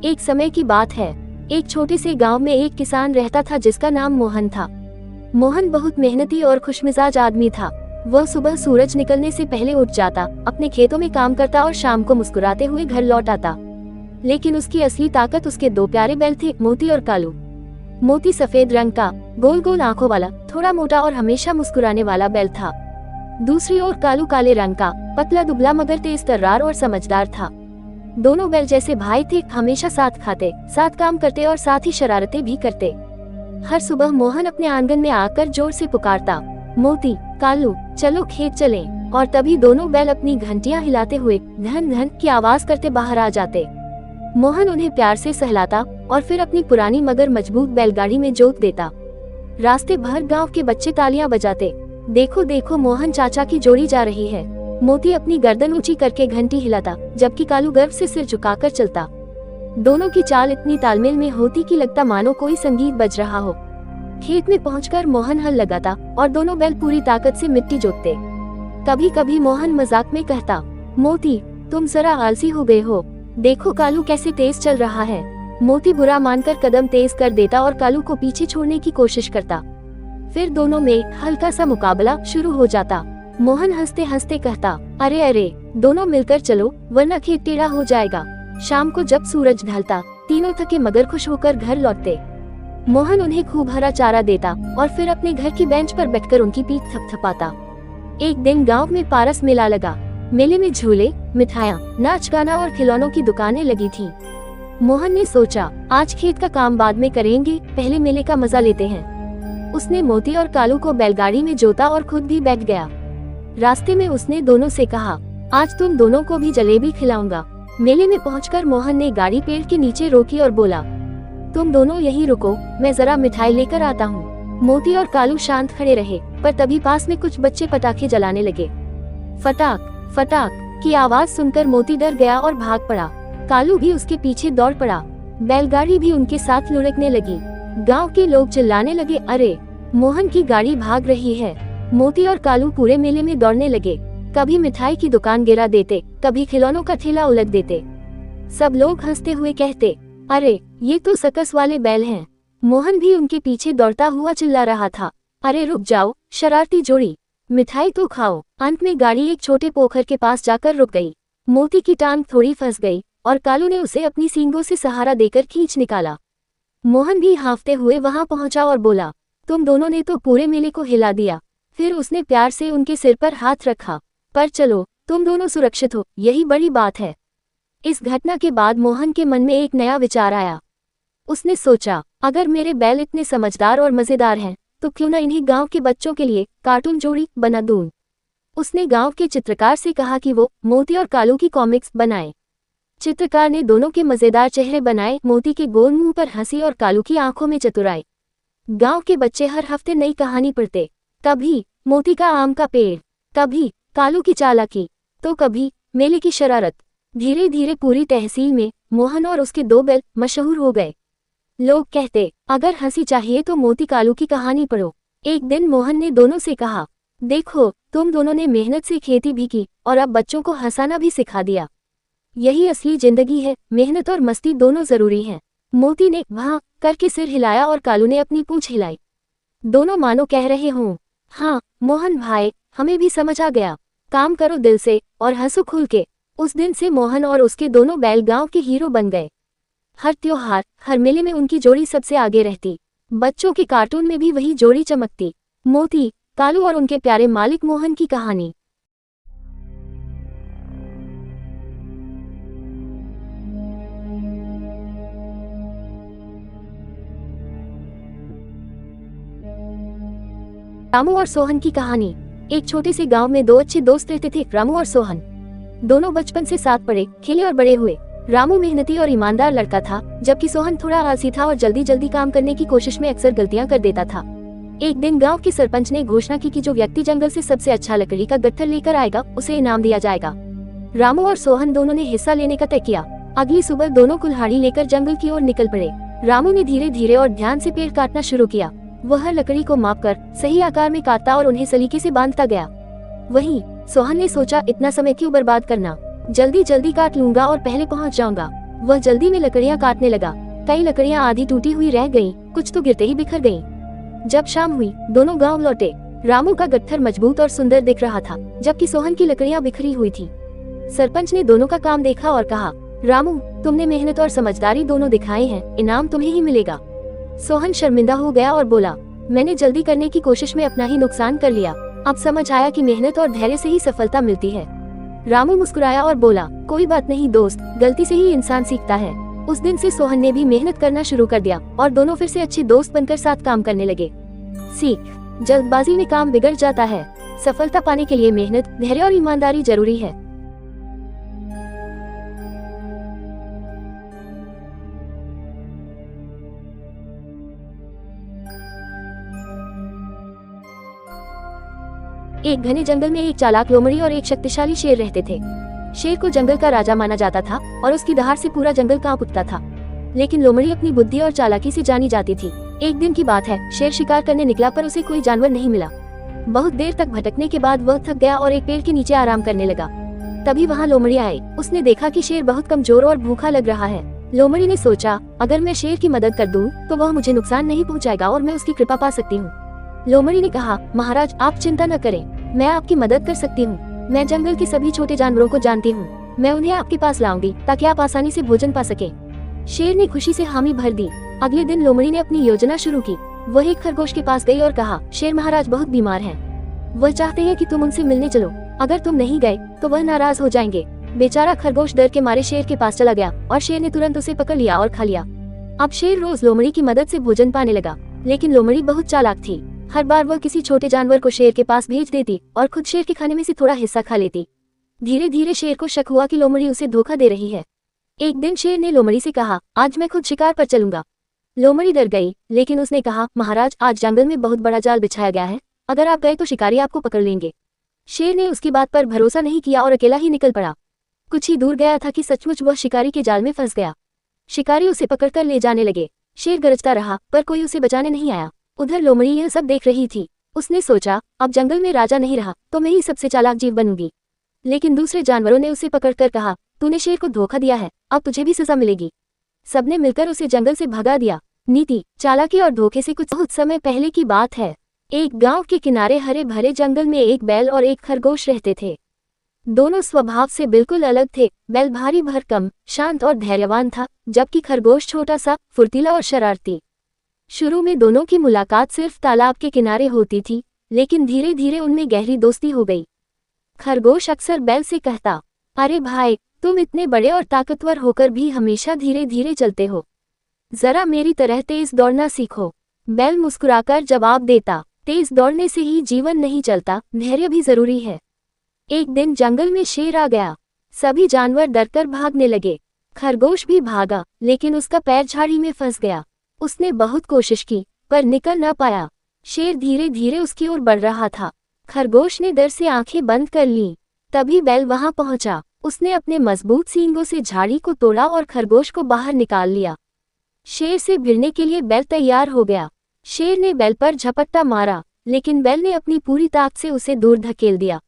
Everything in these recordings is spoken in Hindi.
एक समय की बात है, एक छोटे से गांव में एक किसान रहता था जिसका नाम मोहन था। मोहन बहुत मेहनती और खुशमिजाज आदमी था। वह सुबह सूरज निकलने से पहले उठ जाता, अपने खेतों में काम करता और शाम को मुस्कुराते हुए घर लौट आता। लेकिन उसकी असली ताकत उसके दो प्यारे बैल थे, मोती और कालू। मोती सफेद रंग का, गोल गोल आंखों वाला, थोड़ा मोटा और हमेशा मुस्कुराने वाला बैल था। दूसरी ओर कालू काले रंग का, पतला दुबला मगर तेज तर्रार और समझदार था। दोनों बैल जैसे भाई थे, हमेशा साथ खाते, साथ काम करते और साथ ही शरारतें भी करते। हर सुबह मोहन अपने आंगन में आकर जोर से पुकारता, मोती, कालू, चलो खेत चलें। और तभी दोनों बैल अपनी घंटियां हिलाते हुए धन धन की आवाज करते बाहर आ जाते। मोहन उन्हें प्यार से सहलाता और फिर अपनी पुरानी मगर मजबूत बैलगाड़ी में जोत देता। रास्ते भर गांव के बच्चे तालियां बजाते, देखो देखो मोहन चाचा की जोड़ी जा रही है। मोती अपनी गर्दन ऊंची करके घंटी हिलाता, जबकि कालू गर्व से सिर झुकाकर चलता। दोनों की चाल इतनी तालमेल में होती कि लगता मानो कोई संगीत बज रहा हो। खेत में पहुंचकर मोहन हल लगाता और दोनों बैल पूरी ताकत से मिट्टी जोतते। कभी कभी मोहन मजाक में कहता, मोती, तुम जरा आलसी हो गए हो, देखो कालू कैसे तेज चल रहा है। मोती बुरा मानकर कदम तेज कर देता और कालू को पीछे छोड़ने की कोशिश करता। फिर दोनों में हल्का सा मुकाबला शुरू हो जाता। मोहन हंसते हंसते कहता, अरे अरे, दोनों मिलकर चलो वरना खेत टेढ़ा हो जाएगा। शाम को जब सूरज ढलता, तीनों थके मगर खुश होकर घर लौटते। मोहन उन्हें खूब हरा चारा देता और फिर अपने घर की बेंच पर बैठकर उनकी पीठ थपथपाता। एक दिन गांव में पारस मेला लगा। मेले में झूले, मिठाइयाँ, नाच गाना और खिलौनों की दुकानें लगी थीं। मोहन ने सोचा, आज खेत का काम बाद में करेंगे, पहले मेले का मजा लेते हैं। उसने मोती और कालू को बैलगाड़ी में जोता और खुद भी बैठ गया। रास्ते में उसने दोनों से कहा, आज तुम दोनों को भी जलेबी खिलाऊंगा। मेले में पहुंचकर मोहन ने गाड़ी पेड़ के नीचे रोकी और बोला, तुम दोनों यहीं रुको, मैं जरा मिठाई लेकर आता हूँ। मोती और कालू शांत खड़े रहे, पर तभी पास में कुछ बच्चे पटाखे जलाने लगे। फटाक फटाक की आवाज सुनकर मोती डर गया और भाग पड़ा। कालू भी उसके पीछे दौड़ पड़ा। बैलगाड़ी भी उनके साथ लुढ़कने लगी। गांव के लोग चिल्लाने लगे, अरे, मोहन की गाड़ी भाग रही है। मोती और कालू पूरे मेले में दौड़ने लगे, कभी मिठाई की दुकान गिरा देते, कभी खिलौनों का ठेला उलट देते। सब लोग हंसते हुए कहते, अरे, ये तो सर्कस वाले बैल हैं। मोहन भी उनके पीछे दौड़ता हुआ चिल्ला रहा था, अरे रुक जाओ, शरारती जोड़ी, मिठाई तो खाओ। अंत में गाड़ी एक छोटे पोखर के पास जाकर रुक गई। मोती की टांग थोड़ी फंस गई और कालू ने उसे अपनी सींगों से सहारा देकर खींच निकाला। मोहन भी हांफते हुए वहां पहुंचा और बोला, तुम दोनों ने तो पूरे मेले को हिला दिया। फिर उसने प्यार से उनके सिर पर हाथ रखा, पर चलो, तुम दोनों सुरक्षित हो, यही बड़ी बात है। इस घटना के बाद मोहन के मन में एक नया विचार आया। उसने सोचा, अगर मेरे बैल इतने समझदार और मजेदार हैं, तो क्यों न इन्हीं गांव के बच्चों के लिए कार्टून जोड़ी बना दूं। उसने गांव के चित्रकार से कहा कि वो मोती और कालू की कॉमिक्स बनाए। चित्रकार ने दोनों के मजेदार चेहरे बनाए, मोती के गोल मुंह पर हंसी और कालू की आंखों में चतुराई। गांव के बच्चे हर हफ्ते नई कहानी पढ़ते, कभी मोती का आम का पेड़, कभी कालू की चालाकी, तो कभी मेले की शरारत। धीरे धीरे पूरी तहसील में मोहन और उसके दो बैल मशहूर हो गए। लोग कहते, अगर हंसी चाहिए तो मोती कालू की कहानी पढ़ो। एक दिन मोहन ने दोनों से कहा, देखो, तुम दोनों ने मेहनत से खेती भी की और अब बच्चों को हंसाना भी सिखा दिया। यही असली जिंदगी है, मेहनत और मस्ती दोनों जरूरी हैं। मोती ने वहाँ करके सिर हिलाया और कालू ने अपनी पूंछ हिलाई। दोनों मानो कह रहे हों, हाँ मोहन भाई, हमें भी समझ आ गया, काम करो दिल से और हंसो खुल के। उस दिन से मोहन और उसके दोनों बैल गांव के हीरो बन गए। हर त्योहार, हर मेले में उनकी जोड़ी सबसे आगे रहती। बच्चों के कार्टून में भी वही जोड़ी चमकती, मोती, कालू और उनके प्यारे मालिक मोहन की कहानी। रामू और सोहन की कहानी। एक छोटे से गांव में दो अच्छे दोस्त रहते थे, रामू और सोहन। दोनों बचपन से साथ पढ़े, खेले और बड़े हुए। रामू मेहनती और ईमानदार लड़का था, जबकि सोहन थोड़ा आलसी था और जल्दी जल्दी काम करने की कोशिश में अक्सर गलतियां कर देता था। एक दिन गांव के सरपंच ने घोषणा की कि जो व्यक्ति जंगल से सबसे अच्छा लकड़ी का गट्ठर लेकर आएगा, उसे इनाम दिया जाएगा। रामू और सोहन दोनों ने हिस्सा लेने का तय किया। अगली सुबह दोनों कुल्हाड़ी लेकर जंगल की ओर निकल पड़े। रामू ने धीरे धीरे और ध्यान से पेड़ काटना शुरू किया। वह हर लकड़ी को मापकर सही आकार में काटता और उन्हें सलीके से बांधता गया। वहीं सोहन ने सोचा, इतना समय क्यों बर्बाद करना, जल्दी जल्दी काट लूंगा और पहले पहुंच जाऊंगा। वह जल्दी में लकड़ियां काटने लगा। कई लकड़ियां आधी टूटी हुई रह गईं, कुछ तो गिरते ही बिखर गईं। जब शाम हुई, दोनों गांव लौटे। रामू का गट्ठर मजबूत और सुंदर दिख रहा था, जबकि सोहन की लकड़ियां बिखरी हुई थी। सरपंच ने दोनों का काम देखा और कहा, रामू, तुमने मेहनत और समझदारी दोनों दिखाए हैं, इनाम तुम्हें ही मिलेगा। सोहन शर्मिंदा हो गया और बोला, मैंने जल्दी करने की कोशिश में अपना ही नुकसान कर लिया। अब समझ आया कि मेहनत और धैर्य से ही सफलता मिलती है। रामू मुस्कुराया और बोला, कोई बात नहीं दोस्त, गलती से ही इंसान सीखता है। उस दिन से सोहन ने भी मेहनत करना शुरू कर दिया और दोनों फिर से अच्छे दोस्त बनकर साथ काम करने लगे। सीख, जल्दबाजी में काम बिगड़ जाता है। सफलता पाने के लिए मेहनत, धैर्य और ईमानदारी जरूरी है। एक घने जंगल में एक चालाक लोमड़ी और एक शक्तिशाली शेर रहते थे। शेर को जंगल का राजा माना जाता था और उसकी दहाड़ से पूरा जंगल कांप उठता था। लेकिन लोमड़ी अपनी बुद्धि और चालाकी से जानी जाती थी। एक दिन की बात है, शेर शिकार करने निकला पर उसे कोई जानवर नहीं मिला। बहुत देर तक भटकने के बाद वह थक गया और एक पेड़ के नीचे आराम करने लगा। तभी वहाँ लोमड़ी आए। उसने देखा कि शेर बहुत कमजोर और भूखा लग रहा है। लोमड़ी ने सोचा, अगर मैं शेर की मदद कर दूं, तो वह मुझे नुकसान नहीं पहुँचाएगा और मैं उसकी कृपा पा सकती हूँ। लोमड़ी ने कहा, महाराज, आप चिंता न करें, मैं आपकी मदद कर सकती हूँ। मैं जंगल के सभी छोटे जानवरों को जानती हूँ। मैं उन्हें आपके पास लाऊंगी ताकि आप आसानी से भोजन पा सके। शेर ने खुशी से हामी भर दी। अगले दिन लोमड़ी ने अपनी योजना शुरू की। वह एक खरगोश के पास गई और कहा, शेर महाराज बहुत बीमार हैं। वह चाहते हैं कि तुम उनसे मिलने चलो। अगर तुम नहीं गए तो वह नाराज हो जाएंगे। बेचारा खरगोश डर के मारे शेर के पास चला गया और शेर ने तुरंत उसे पकड़ लिया और खा लिया। अब शेर रोज लोमड़ी की मदद से भोजन पाने लगा, लेकिन लोमड़ी बहुत चालाक थी। हर बार वह किसी छोटे जानवर को शेर के पास भेज देती और खुद शेर के खाने में से थोड़ा हिस्सा खा लेती। धीरे धीरे शेर को शक हुआ कि लोमड़ी उसे धोखा दे रही है। एक दिन शेर ने लोमड़ी से कहा, आज मैं खुद शिकार पर चलूंगा। लोमड़ी डर गई, लेकिन उसने कहा, महाराज, आज जंगल में बहुत बड़ा जाल बिछाया गया है। अगर आप गए तो शिकारी आपको पकड़ लेंगे। शेर ने उसकी बात पर भरोसा नहीं किया और अकेला ही निकल पड़ा। कुछ ही दूर गया था कि सचमुच वह शिकारी के जाल में फंस गया। शिकारी उसे पकड़कर ले जाने लगे। शेर गरजता रहा, पर कोई उसे बचाने नहीं आया। उधर लोमड़ी यह सब देख रही थी। उसने सोचा, अब जंगल में राजा नहीं रहा तो मैं ही सबसे चालाक जीव बनूंगी। लेकिन दूसरे जानवरों ने उसे पकड़कर कहा, तूने शेर को धोखा दिया है, अब तुझे भी सजा मिलेगी। सबने मिलकर उसे जंगल से भगा दिया। नीति, चालाकी और धोखे से कुछ बहुत समय पहले की बात है। एक गांव के किनारे हरे भरे जंगल में एक बैल और एक खरगोश रहते थे। दोनों स्वभाव से बिल्कुल अलग थे। बैल भारी भरकम, शांत और धैर्यवान था, जबकि खरगोश छोटा सा, फुर्तीला और शरारती। शुरू में दोनों की मुलाकात सिर्फ तालाब के किनारे होती थी, लेकिन धीरे धीरे उनमें गहरी दोस्ती हो गई। खरगोश अक्सर बैल से कहता, अरे भाई, तुम इतने बड़े और ताकतवर होकर भी हमेशा धीरे धीरे चलते हो, जरा मेरी तरह तेज दौड़ना सीखो। बैल मुस्कुराकर जवाब देता, तेज दौड़ने से ही जीवन नहीं चलता, धैर्य भी जरूरी है। एक दिन जंगल में शेर आ गया। सभी जानवर डरकर भागने लगे। खरगोश भी भागा, लेकिन उसका पैर झाड़ी में फंस गया। उसने बहुत कोशिश की, पर निकल न पाया। शेर धीरे धीरे उसकी ओर बढ़ रहा था। खरगोश ने डर से आंखें बंद कर लीं। तभी बैल वहां पहुंचा। उसने अपने मजबूत सींगों से झाड़ी को तोड़ा और खरगोश को बाहर निकाल लिया। शेर से भिड़ने के लिए बैल तैयार हो गया। शेर ने बैल पर झपट्टा मारा, लेकिन बैल ने अपनी पूरी ताकत से उसे दूर धकेल दिया।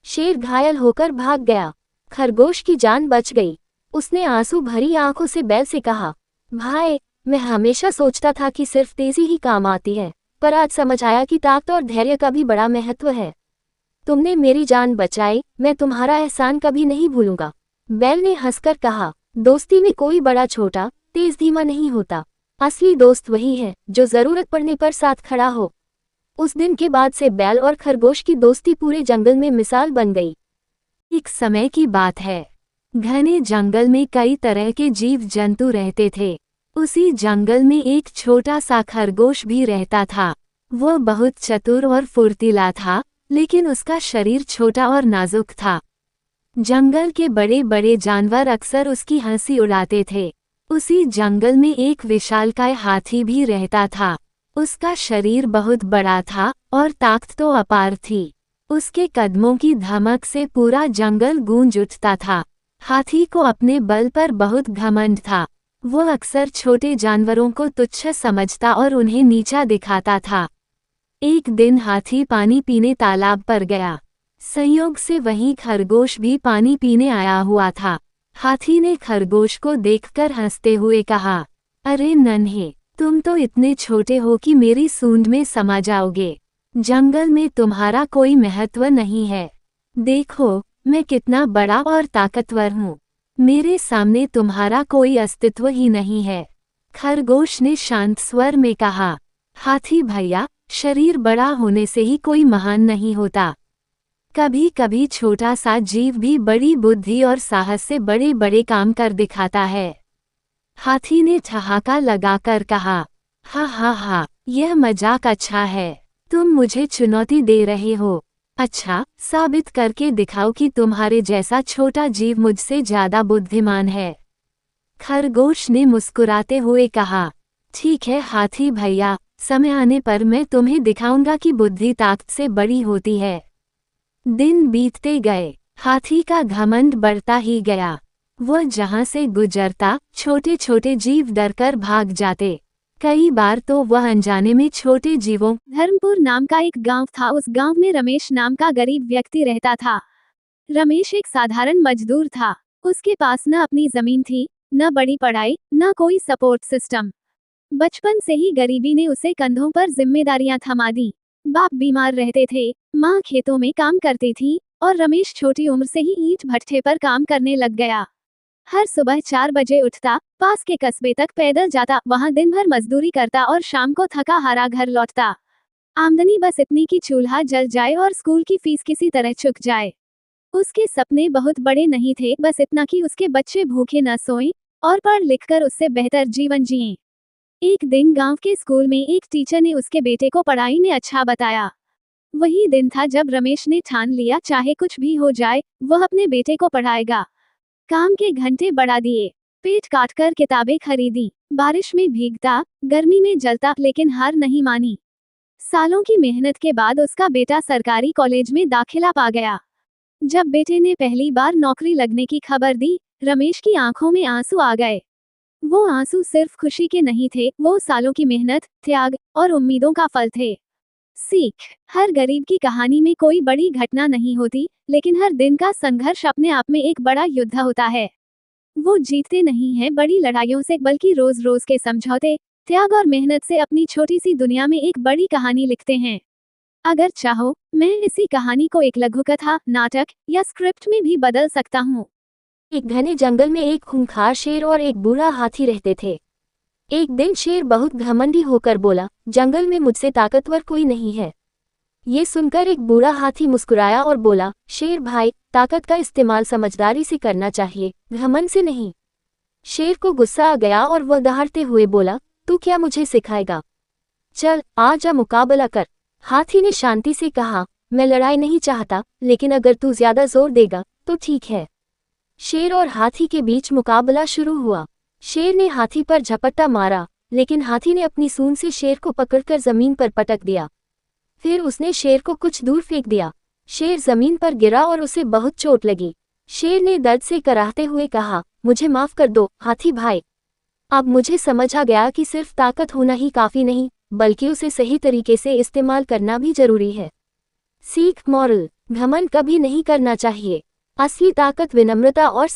शेर घायल होकर भाग गया। खरगोश की जान बच गई। उसने आंसू भरी आंखों से बैल से कहा, भाई, मैं हमेशा सोचता था कि सिर्फ तेजी ही काम आती है, पर आज समझ आया कि ताकत और धैर्य का भी बड़ा महत्व है। तुमने मेरी जान बचाई, मैं तुम्हारा एहसान कभी नहीं भूलूंगा। बैल ने हंसकर कहा, दोस्ती में कोई बड़ा छोटा, तेज धीमा नहीं होता। असली दोस्त वही है जो जरूरत पड़ने पर साथ खड़ा हो। उस दिन के बाद से बैल और खरगोश की दोस्ती पूरे जंगल में मिसाल बन गई। एक समय की बात है। घने जंगल में कई तरह के जीव जंतु रहते थे। उसी जंगल में एक छोटा सा खरगोश भी रहता था। वह बहुत चतुर और फुर्तीला था, लेकिन उसका शरीर छोटा और नाजुक था। जंगल के बड़े बड़े जानवर अक्सर उसकी हंसी उड़ाते थे। उसी जंगल में एक विशालकाय हाथी भी रहता था। उसका शरीर बहुत बड़ा था और ताकत तो अपार थी। उसके कदमों की धमक से पूरा जंगल गूंज उठता था। हाथी को अपने बल पर बहुत घमंड था। वो अक्सर छोटे जानवरों को तुच्छ समझता और उन्हें नीचा दिखाता था। एक दिन हाथी पानी पीने तालाब पर गया। संयोग से वहीं खरगोश भी पानी पीने आया हुआ था। हाथी ने खरगोश को देखकर हंसते हुए कहा, अरे नन्हे, तुम तो इतने छोटे हो कि मेरी सूंड में समा जाओगे। जंगल में तुम्हारा कोई महत्व नहीं है। देखो, मैं कितना बड़ा और ताकतवर हूँ। मेरे सामने तुम्हारा कोई अस्तित्व ही नहीं है। खरगोश ने शांत स्वर में कहा, हाथी भैया, शरीर बड़ा होने से ही कोई महान नहीं होता। कभी कभी छोटा सा जीव भी बड़ी बुद्धि और साहस से बड़े बड़े काम कर दिखाता है। हाथी ने ठहाका लगाकर कहा, हा हा हा, यह मजाक अच्छा है। तुम मुझे चुनौती दे रहे हो। अच्छा, साबित करके दिखाओ कि तुम्हारे जैसा छोटा जीव मुझसे ज्यादा बुद्धिमान है। खरगोश ने मुस्कुराते हुए कहा, ठीक है हाथी भैया, समय आने पर मैं तुम्हें दिखाऊंगा कि बुद्धि ताकत से बड़ी होती है। दिन बीतते गए, हाथी का घमंड बढ़ता ही गया। वह जहां से गुजरता, छोटे छोटे जीव डरकर भाग जाते। कई बार तो वह अनजाने में छोटे जीवों। धर्मपुर नाम का एक गांव था। उस गांव में रमेश नाम का गरीब व्यक्ति रहता था। रमेश एक साधारण मजदूर था। उसके पास न अपनी जमीन थी, न बड़ी पढ़ाई, न कोई सपोर्ट सिस्टम। बचपन से ही गरीबी ने उसे कंधों पर जिम्मेदारियां थमा दी। बाप बीमार रहते थे, माँ खेतों में काम करती थी और रमेश छोटी उम्र से ही ईंट भट्ठे पर काम करने लग गया। हर सुबह 4 बजे उठता, पास के कस्बे तक पैदल जाता, वहां दिन भर मजदूरी करता और शाम को थका हारा घर लौटता। आमदनी बस इतनी कि चूल्हा जल जाए और स्कूल की फीस किसी तरह चुक जाए। उसके सपने बहुत बड़े नहीं थे, बस इतना कि उसके बच्चे भूखे न सोएं और पढ़ लिखकर उससे बेहतर जीवन जिएं। एक दिन गांव के स्कूल में एक टीचर ने उसके बेटे को पढ़ाई में अच्छा बताया। वही दिन था जब रमेश ने ठान लिया, चाहे कुछ भी हो जाए, वह अपने बेटे को पढ़ाएगा। काम के घंटे बढ़ा दिए, पेट काटकर किताबें खरीदी, बारिश में भीगता, गर्मी में जलता, लेकिन हार नहीं मानी। सालों की मेहनत के बाद उसका बेटा सरकारी कॉलेज में दाखिला पा गया। जब बेटे ने पहली बार नौकरी लगने की खबर दी, रमेश की आंखों में आंसू आ गए। वो आंसू सिर्फ खुशी के नहीं थे, वो सालों की मेहनत, त्याग और उम्मीदों का फल थे। सीख, हर गरीब की कहानी में कोई बड़ी घटना नहीं होती, लेकिन हर दिन का संघर्ष अपने आप में एक बड़ा युद्ध होता है। वो जीतते नहीं हैं बड़ी लड़ाइयों से, बल्कि रोज रोज के समझौते, त्याग और मेहनत से अपनी छोटी सी दुनिया में एक बड़ी कहानी लिखते हैं। अगर चाहो, मैं इसी कहानी को एक लघुकथा, नाटक या स्क्रिप्ट में भी बदल सकता हूँ। एक घने जंगल में एक खूंखार शेर और एक बूढ़ा हाथी रहते थे। एक दिन शेर बहुत घमंडी होकर बोला, जंगल में मुझसे ताकतवर कोई नहीं है। ये सुनकर एक बूढ़ा हाथी मुस्कुराया और बोला, शेर भाई, ताकत का इस्तेमाल समझदारी से करना चाहिए, घमंड से नहीं। शेर को गुस्सा आ गया और वह दहाड़ते हुए बोला, तू क्या मुझे सिखाएगा? चल, आजा मुकाबला कर। हाथी ने शांति से कहा, मैं लड़ाई नहीं चाहता, लेकिन अगर तू ज्यादा जोर देगा तो ठीक है। शेर और हाथी के बीच मुकाबला शुरू हुआ। शेर ने हाथी पर झपट्टा मारा, लेकिन हाथी ने अपनी सूंड से शेर को पकड़कर जमीन पर पटक दिया। फिर उसने शेर को कुछ दूर फेंक दिया। शेर जमीन पर गिरा और उसे बहुत चोट लगी। शेर ने दर्द से कराहते हुए कहा, मुझे माफ कर दो हाथी भाई। अब मुझे समझ आ गया कि सिर्फ ताकत होना ही काफी नहीं, बल्कि उसे सही तरीके से इस्तेमाल करना भी जरूरी है। सीख, मॉरल, घमंड कभी नहीं करना चाहिए। असली ताकत विनम्रता और